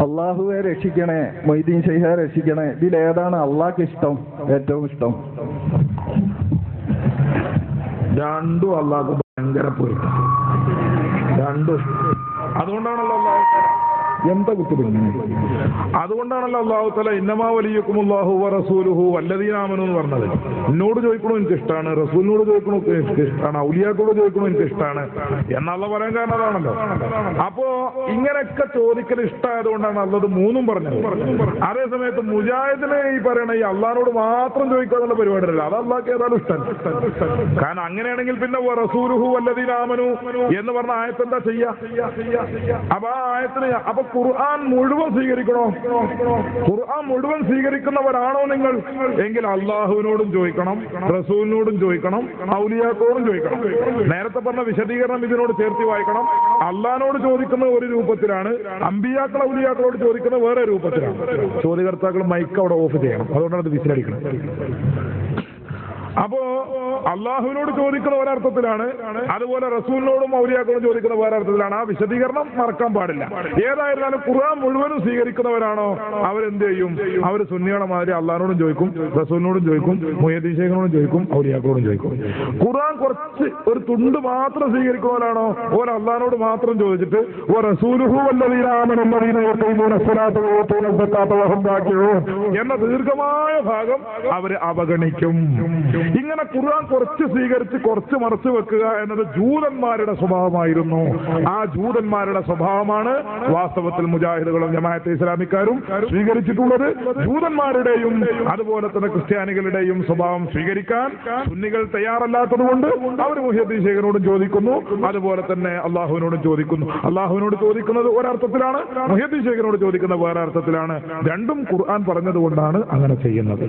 അള്ളാഹുവെ രക്ഷിക്കണേ, മൊയ്തീൻ ഷെയ്ഖെ രക്ഷിക്കണേ, ഇതിലേതാണ് അള്ളാഹ്ക്ക് ഇഷ്ടം, ഏറ്റവും ഇഷ്ടം? രണ്ടും അള്ളാഹ്ക്ക് ഭയങ്കര പൊരുത്തം, രണ്ടും. അതുകൊണ്ടാണല്ലോ എന്താ കുട്ടി അതുകൊണ്ടാണല്ലോ അള്ളാഹു തആല ഇന്നമാ വലിയക്കുമുല്ലാഹു വറസൂലുഹു വല്ലദീന ആമനു എന്ന് പറഞ്ഞത്. എന്നോട് ചോദിക്കണോ എനിക്ക് ഇഷ്ടമാണ്, റസൂലിനോട് ചോദിക്കണോ എനിക്ക് ഇഷ്ടമാണ്, ഔലിയാക്കളോട് ചോദിക്കണോ എനിക്ക് ഇഷ്ടമാണ് എന്നുള്ള പറയാൻ കാരണം അതാണല്ലോ. അപ്പോ ഇങ്ങനെയൊക്കെ ചോദിക്കൽ ഇഷ്ടമായതുകൊണ്ടാണ് അള്ളത് മൂന്നും പറഞ്ഞത്. അതേ സമയത്ത് മുജാഹിദിനെ ഈ പറയണ ഈ അള്ളാഹിനോട് മാത്രം ചോദിക്കുക എന്നുള്ള പരിപാടിയല്ല, അത് അള്ളാഹ്ക്ക് ഏതായാലും ഇഷ്ടം. കാരണം അങ്ങനെയാണെങ്കിൽ പിന്നെ റസൂലുഹു വല്ലദീന ആമനു എന്ന് പറഞ്ഞ ആയത്ത് എന്താ ചെയ്യാ? അപ്പൊ ആ ആയത്തിന് അപ്പൊ ഖുർആൻ മുഴുവൻ സ്വീകരിക്കണോ? ഖുർആൻ മുഴുവൻ സ്വീകരിക്കുന്നവരാണോ നിങ്ങൾ? എങ്കിൽ അള്ളാഹുവിനോടും ചോദിക്കണം, റസൂലിനോടും ചോദിക്കണം, ഔലിയാക്കളോടും ചോദിക്കണം. നേരത്തെ പറഞ്ഞ വിശദീകരണം ഇതിനോട് ചേർത്തി വായിക്കണം. അള്ളാഹിനോട് ചോദിക്കുന്നത് ഒരു രൂപത്തിലാണ്, അമ്പിയാക്കൾ ഔലിയാക്കളോട് ചോദിക്കുന്നത് വേറെ രൂപത്തിലാണ്. ചോദ്യകർത്താക്കൾ മൈക്ക് അവിടെ ഓഫ് ചെയ്യണം, അതുകൊണ്ടാണ് അത് വിസിലടിക്കണം. അപ്പോ അള്ളാഹുവിനോട് ചോദിക്കുന്ന ഒരർത്ഥത്തിലാണ്, അതുപോലെ റസൂലിനോടും ഔലിയാക്കളോടും ചോദിക്കുന്ന വേറെ അർത്ഥത്തിലാണ്. ആ വിശദീകരണം മറക്കാൻ പാടില്ല. ഏതായിരുന്നാലും ഖുർആൻ മുഴുവനും സ്വീകരിക്കുന്നവരാണോ അവരെന്ത് ചെയ്യും? അവർ സുന്നികളെ മാതിരി അള്ളാഹിനോടും ചോദിക്കും, റസൂലിനോടും ചോദിക്കും, മുഹ്യിദ്ദീൻ ഷെയ്ഖിനോടും ചോദിക്കും, ഔലിയാക്കളോടും ചോദിക്കും. ഖുർആൻ കുറച്ച് ഒരു തുണ്ട് മാത്രം സ്വീകരിക്കുന്നവരാണോ ഓർ അള്ളാഹിനോട് മാത്രം ചോദിച്ചിട്ട് റസൂലുഹു വല്ലദീന ആമനു വല്ലദീന യഖീമൂന സ്വലാത്ത വയഊതൂന സക്കാത്ത വഹും റാകിഊൻ എന്ന ദീർഘമായ ഭാഗം അവർ അവഗണിക്കും. ഇങ്ങനെ ഖുർആൻ കുറച്ച് സ്വീകരിച്ച് കുറച്ച് മറച്ചു വെക്കുക എന്നത് ജൂതന്മാരുടെ സ്വഭാവമായിരുന്നു. ആ ജൂതന്മാരുടെ സ്വഭാവമാണ് വാസ്തവത്തിൽ മുജാഹിദുകളും ജമാഅത്തെ ഇസ്ലാമിക്കാരും സ്വീകരിച്ചിട്ടുള്ളത്. ജൂതന്മാരുടെയും അതുപോലെ തന്നെ ക്രിസ്ത്യാനികളുടെയും സ്വഭാവം സ്വീകരിക്കാൻ സുന്നികൾ തയ്യാറല്ലാത്തത് കൊണ്ട് അവർ മുഹ്യിദ്ദീൻ ഷെയ്ഖിനോടും ചോദിക്കുന്നു, അതുപോലെ തന്നെ അള്ളാഹുവിനോടും ചോദിക്കുന്നു. അള്ളാഹുവിനോട് ചോദിക്കുന്നത് ഒരർത്ഥത്തിലാണ്, മുഹ്യിദ്ദീൻ ഷെയ്ഖിനോട് ചോദിക്കുന്നത് വേറെ അർത്ഥത്തിലാണ്. രണ്ടും ഖുർആൻ പറഞ്ഞതുകൊണ്ടാണ് അങ്ങനെ ചെയ്യുന്നത്.